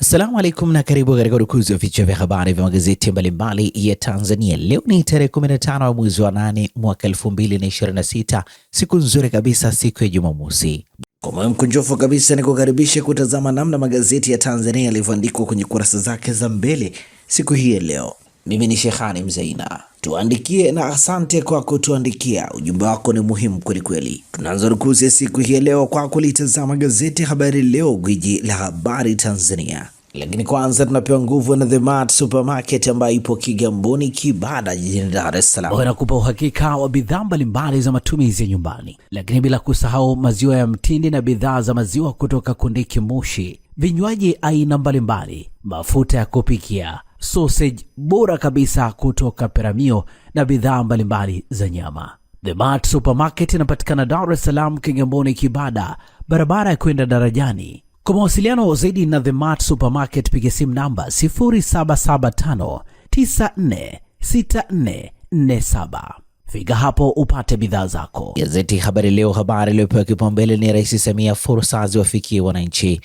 Assalamu alaikum na karibu katika udukuzi wa vichwa vya habari vya magazeti mbalimbali ya Tanzania. Leo ni tarehe 15 ya mwezi wa 8 mwaka 2026, siku nzuri kabisa, siku ya Jumamosi. Kwa moyo mkunjofu kabisa ni kukaribisha kutazama namna magazeti ya Tanzania yalivyoandikwa kwenye kurasa zake za mbele siku hii ya leo. Mimi ni Shehani Mzaina. Tuandikie na asante kwa kutuandikia. Ujumbe wako ni muhimu kweli kweli. Tunaanza rukuzi siku hii leo kwa kulitazama gazeti Habari Leo, gwiji la habari Tanzania. Lakini kwanza tunapewa nguvu na The Mart Supermarket ambayo ipo Kigamboni Kibada jijini Dar es Salaam. Wanakupa uhakika wa bidhaa mbalimbali za matumizi ya nyumbani, lakini bila kusahau maziwa ya mtindi na bidhaa za maziwa kutoka Kondiki Moshi, vinywaji aina mbalimbali, mafuta ya kupikia, sausage bora kabisa kutoka Peramio na bidhaa mbalimbali za nyama. The Mart Supermarket inapatikana Dar es Salaam, Kigamboni Kibada, barabara ya kwenda darajani. Kwa mawasiliano zaidi na The Mart Supermarket piga simu namba 0775946447. Fika hapo upate bidhaa zako. Gazeti Habari Leo, habari iliyopewa kipaumbele ni Rais Samia, fursa ziwafikie wananchi.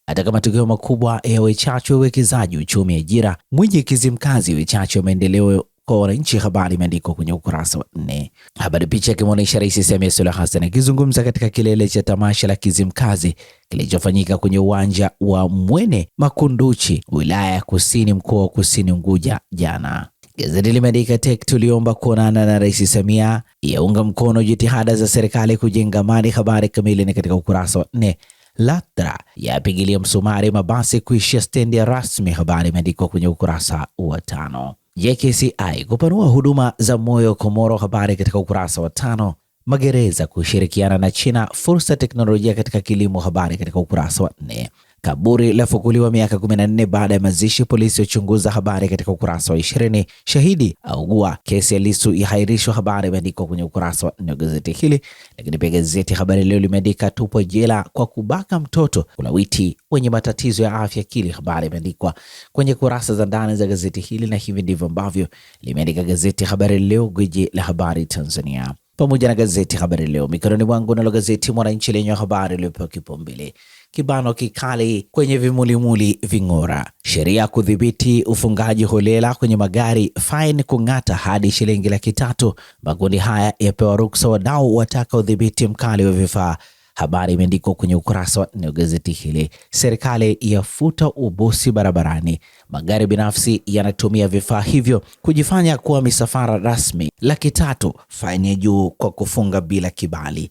Ataka matokeo makubwa ya uchache wa uwekezaji, uchumi, ajira. Mwinyi Kizimkazi, uchache wa maendeleo kwa wananchi. Habari imeandikwa kwenye ukurasa wa 4. Habari picha ikimwonyesha Rais Samia Suluhu Hassan akizungumza katika kilele cha tamasha la Kizimkazi kilichofanyika kwenye uwanja wa Mwene Makunduchi, wilaya ya Kusini, mkoa wa Kusini Unguja jana. Gazeti limeandika TEC tuliomba kuonana na Rais Samia, yaunga mkono jitihada za serikali kujenga amani. Habari kamili ni katika ukurasa wa 4. LATRA yapigilia msumari mabasi kuishia stendi ya rasmi. Habari imeandikwa kwenye ukurasa wa 5. JKCI kupanua huduma za moyo Komoro. Habari katika ukurasa wa 5. Magereza kushirikiana na China, fursa teknolojia katika kilimo. Habari katika ukurasa wa 4. Kaburi lafukuliwa miaka 14 baada ya mazishi, polisi wachunguza. Habari katika ukurasa wa 20. Shahidi augua, kesi ya Lissu yahairishwa. Habari imeandikwa kwenye ukurasa wa 4 wa gazeti hili. Lakini pia gazeti Habari Leo limeandika tupo jela kwa kubaka mtoto, ulawiti wenye matatizo ya afya akili. Habari imeandikwa kwenye kurasa za ndani za gazeti hili, na hivi ndivyo ambavyo limeandika gazeti Habari Leo, gwiji la habari Tanzania. Pamoja na gazeti Habari Leo mikononi mwangu, nalo gazeti Mwananchi lenye habari iliyopewa kipaumbele, kibano kikali kwenye vimulimuli ving'ora, sheria kudhibiti ufungaji holela kwenye magari, fine kung'ata hadi shilingi 300,000. Makundi haya yapewa ruksa, wadau wataka udhibiti mkali wa vifaa. Habari imeandikwa kwenye ukurasa wa 4 wa gazeti hili. Serikali yafuta ubosi barabarani, magari binafsi yanatumia vifaa hivyo kujifanya kuwa misafara rasmi. 300,000 faini ya juu kwa kufunga bila kibali.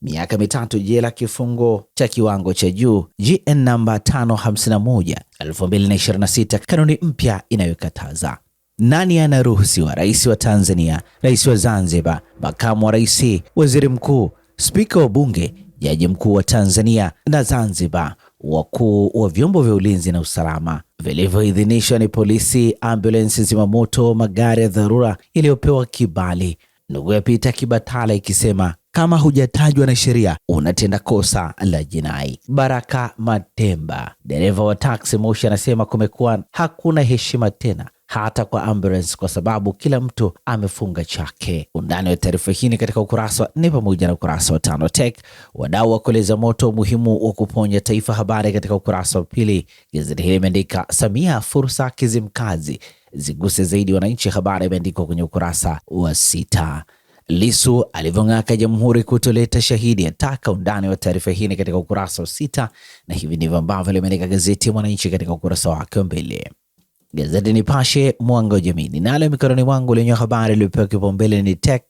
Miaka 3 jela, kifungo cha kiwango cha juu. GN namba 551 2026, kanuni mpya inayokataza. Nani anaruhusiwa? Rais wa Tanzania, rais wa Zanzibar, makamu wa rais, waziri mkuu, spika wa bunge, jaji mkuu wa Tanzania na Zanzibar, wakuu wa vyombo vya ulinzi na usalama. Vilivyoidhinishwa ni polisi, ambulance, zimamoto, magari ya dharura yaliyopewa kibali. Ndugu ya Peter Kibatala ikisema kama hujatajwa na sheria unatenda kosa la jinai. Baraka Matemba, dereva wa taxi Moshi, anasema kumekuwa hakuna heshima tena hata kwa ambulance kwa sababu kila mtu amefunga chake. Undani wa taarifa hii katika ukurasa wa 4 pamoja na ukurasa wa 5. TEC wadau wa koleza moto, umuhimu wa kuponya taifa. Habari katika ukurasa wa 2. Gazeti hili imeandika Samia, fursa Kizimkazi ziguse zaidi wananchi. Habari imeandikwa kwenye ukurasa wa 6. Lissu alivyong'aka Jamhuri kutoleta shahidi, ataka. Undani wa taarifa hii katika ukurasa wa 6, na hivi ndivyo ambavyo limeandika gazeti ya Mwananchi katika ukurasa wake wa mbele. Gazeti Nipashe mwanga wa jamii nalo mikononi mwangu lenye habari iliyopewa kipaumbele ni TEC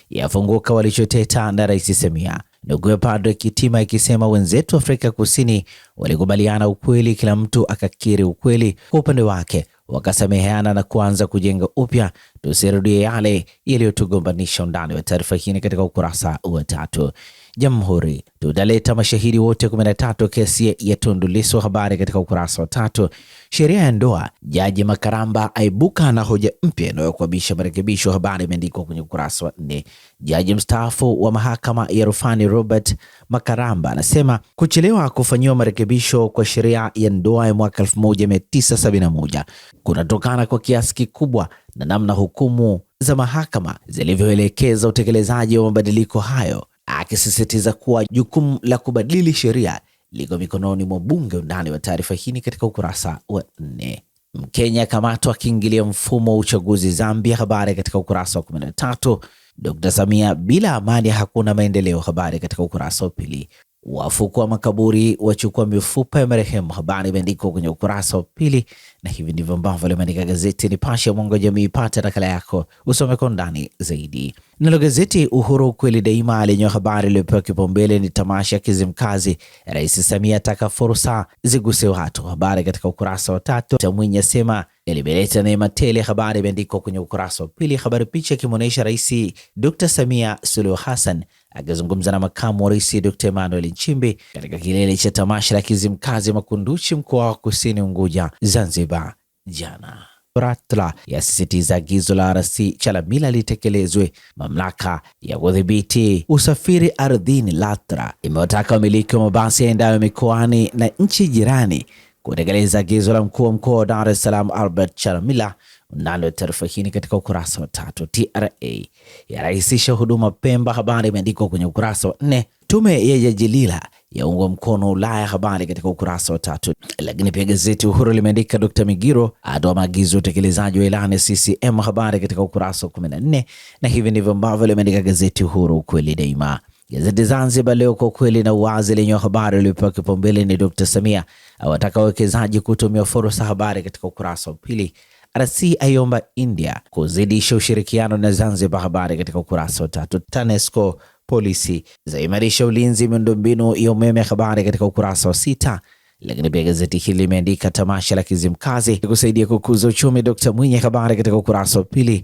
yafunguka walichoteta na Rais Samia. Ndugu ya Padre Kitima ikisema wenzetu Afrika Kusini walikubaliana ukweli, kila mtu akakiri ukweli kwa upande wake, wakasameheana na kuanza kujenga upya, tusirudie yale yaliyotugombanisha. Undani wa taarifa hii katika ukurasa wa 3. Jamhuri tutaleta mashahidi wote 13 kesi ya Tundu Lissu. Habari katika ukurasa wa 3. Sheria ya ndoa, Jaji Makaramba aibuka na hoja mpya inayokwamisha marekebisho. Habari imeandikwa kwenye ukurasa wa 4. Jaji mstaafu wa mahakama ya rufani Robert Makaramba anasema kuchelewa kufanyiwa marekebisho kwa sheria ya ndoa ya mwaka 1971 kunatokana kwa kiasi kikubwa na namna hukumu za mahakama zilivyoelekeza utekelezaji wa mabadiliko hayo, akisisitiza kuwa jukumu la kubadili sheria liko mikononi mwa bunge. Undani wa taarifa hii katika ukurasa wa 4. Mkenya kamatwa akiingilia mfumo wa uchaguzi Zambia, habari katika ukurasa wa 13. Dr. Samia, bila amani hakuna maendeleo, habari katika ukurasa wa 2. Wafukua makaburi wachukua mifupa ya marehemu, habari imeandikwa kwenye ukurasa wa 2, na hivi ndivyo ambavyo limeandika gazeti Nipashe mwanga wa jamii. Pata nakala yako usome kwa ndani zaidi. Nalo gazeti Uhuru kweli daima lenye habari iliyopewa kipaumbele ni tamasha Kizimkazi, Rais Samia ataka fursa ziguse watu, habari katika ukurasa wa 3. Mwinyi asema limeleta neema tele, habari imeandikwa kwenye ukurasa wa 2. Habari picha ikimwonyesha Rais Dr. Samia Suluhu Hassan akizungumza na makamu wa rais Dr. Emmanuel Nchimbi katika kilele cha tamasha la Kizimkazi Makunduchi, mkoa wa Kusini Unguja, Zanzibar jana. LATRA yasisitiza agizo la RC Chalamila litekelezwe. Mamlaka ya kudhibiti usafiri ardhini LATRA imewataka wamiliki wa mabasi yaendayo mikoani na nchi jirani kutekeleza agizo la mkuu wa mkoa wa Dar es Salaam Albert Chalamila. Undani taarifa hii katika ukurasa wa 3. TRA yarahisisha huduma Pemba, habari imeandikwa kwenye ukurasa wa 4. Tume ya Jaji Lila yaungwa mkono Ulaya, habari katika ukurasa wa 3. Lakini pia gazeti Uhuru limeandika Dr. Migiro atoa maagizo utekelezaji wa ilani CCM, habari katika ukurasa wa 14, na hivi ndivyo ambavyo limeandika gazeti Uhuru kweli daima. Gazeti Zanzibar Leo kwa kweli na uwazi lenye habari iliyopewa kipaumbele ni Dr. Samia awataka wawekezaji kutumia fursa, habari katika ukurasa wa 2. RC aiomba India kuzidisha ushirikiano na Zanzibar, habari katika ukurasa wa 3. TANESCO polisi zaimarisha ulinzi miundombinu ya umeme, habari katika ukurasa wa 6. Lakini pia gazeti hili limeandika tamasha la Kizimkazi kusaidia kukuza uchumi Dr. Mwinyi, habari katika ukurasa wa 2.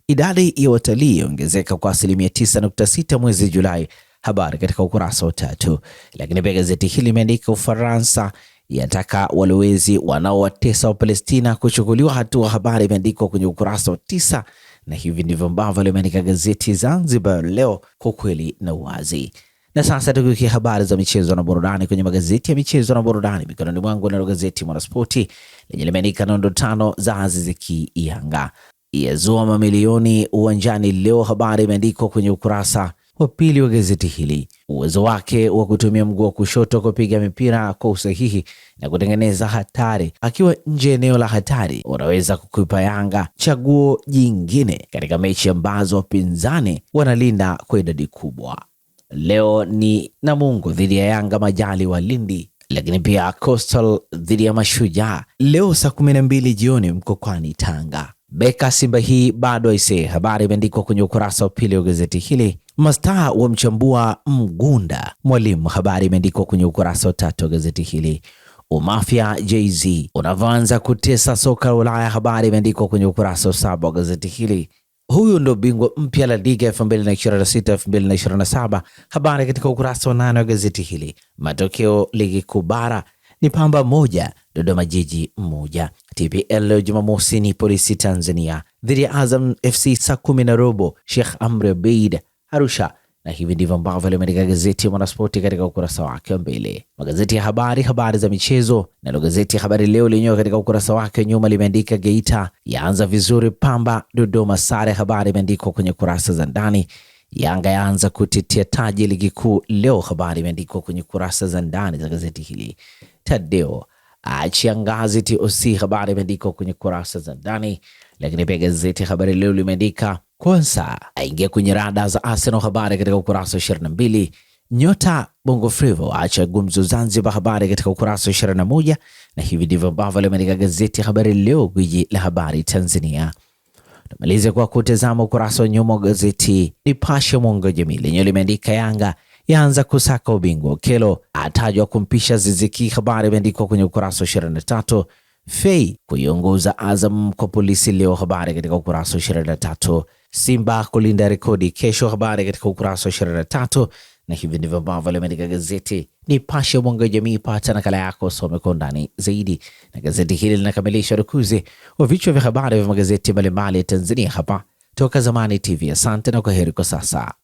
Idadi ya watalii ongezeka kwa 9.6 mwezi Julai, habari katika ukurasa wa 3. Lakini pia gazeti hili limeandika Ufaransa yataka walowezi wanaowatesa wa Palestina kuchukuliwa hatua, habari imeandikwa kwenye ukurasa wa 9, na hivi ndivyo ambavyo limeandika gazeti Zanzibar Leo kwa kweli na uwazi. Na sasa tukikia habari za michezo na burudani kwenye magazeti ya michezo na burudani mikononi mwangu, na gazeti Mwanaspoti lenye limeandika nondo 5 za Aziz Ki Yanga yazua mamilioni uwanjani leo, habari imeandikwa kwenye ukurasa wa 2 wa gazeti hili. Uwezo wake wa kutumia mguu wa kushoto kupiga mipira kwa usahihi na kutengeneza hatari akiwa nje eneo la hatari unaweza kukupa Yanga chaguo jingine katika mechi ambazo wapinzani wanalinda kwa idadi kubwa. Leo ni Namungo dhidi ya Yanga Majali wa Lindi, lakini pia Coastal dhidi ya Mashujaa leo saa 12 jioni Mkokwani Tanga. Beka Simba hii bado aisee, habari imeandikwa kwenye ukurasa wa 2 wa gazeti hili. Mastaa wa mchambua Mgunda Mwalimu, habari imeandikwa kwenye ukurasa wa 3 wa gazeti hili. Umafia Jay-Z unavyoanza kutesa soka la Ulaya, habari imeandikwa kwenye ukurasa wa 7 wa gazeti hili. Huyu ndo bingwa mpya la Liga 2026-2027, habari katika ukurasa wa 8 wa gazeti hili. Matokeo ligi kuu bara ni Pamba 1 Dodoma Jiji 1. TPL leo Jumamosi ni Polisi Tanzania dhidi ya Azam FC saa 10:15 Sheikh Amri Abeid Arusha, na hivi ndivyo ambavyo limeandika gazeti ya Mwanaspoti katika ukurasa wake wa mbele. Magazeti ya habari za michezo, na gazeti ya Habari Leo lenyewe katika ukurasa wake nyuma limeandika Geita yaanza vizuri Pamba Dodoma sare, habari imeandikwa kwenye kurasa za ndani. Yanga yaanza kutetea taji ligi kuu leo, habari imeandikwa kwenye kurasa za ndani za gazeti hili. Tadeo achia ngazi TOC, habari imeandikwa kwenye kurasa za ndani. Lakini pia gazeti ya Habari Leo limeandika Kwanza aingia kwenye rada za Arsenal, habari katika ukurasa wa 22. Nyota Bongo Flava acha gumzo Zanzibar, habari katika ukurasa wa 21, na hivi ndivyo ambavyo limeandika gazeti ya Habari Leo, gwiji la habari Tanzania. Tumalize kwa kutazama ukurasa wa nyuma wa gazeti Nipashe mwanga wa jamii lenyewe limeandika Yanga yaanza kusaka ubingwa, Okello atajwa kumpisha Aziz Ki, habari imeandikwa kwenye ukurasa wa 23. Fei kuiongoza Azam kwa polisi leo, habari katika ukurasa wa 23. Simba kulinda rekodi kesho, habari katika ukurasa wa 23, na hivi ndivyo ambavyo limeandika gazeti Nipashe mwanga wa jamii. Pata nakala yako some kwa ndani zaidi, na gazeti hili linakamilisha rukuzi wa vichwa vya habari vya magazeti mbalimbali ya Tanzania hapa Toka Zamani TV. Asante na kwaheri kwa sasa.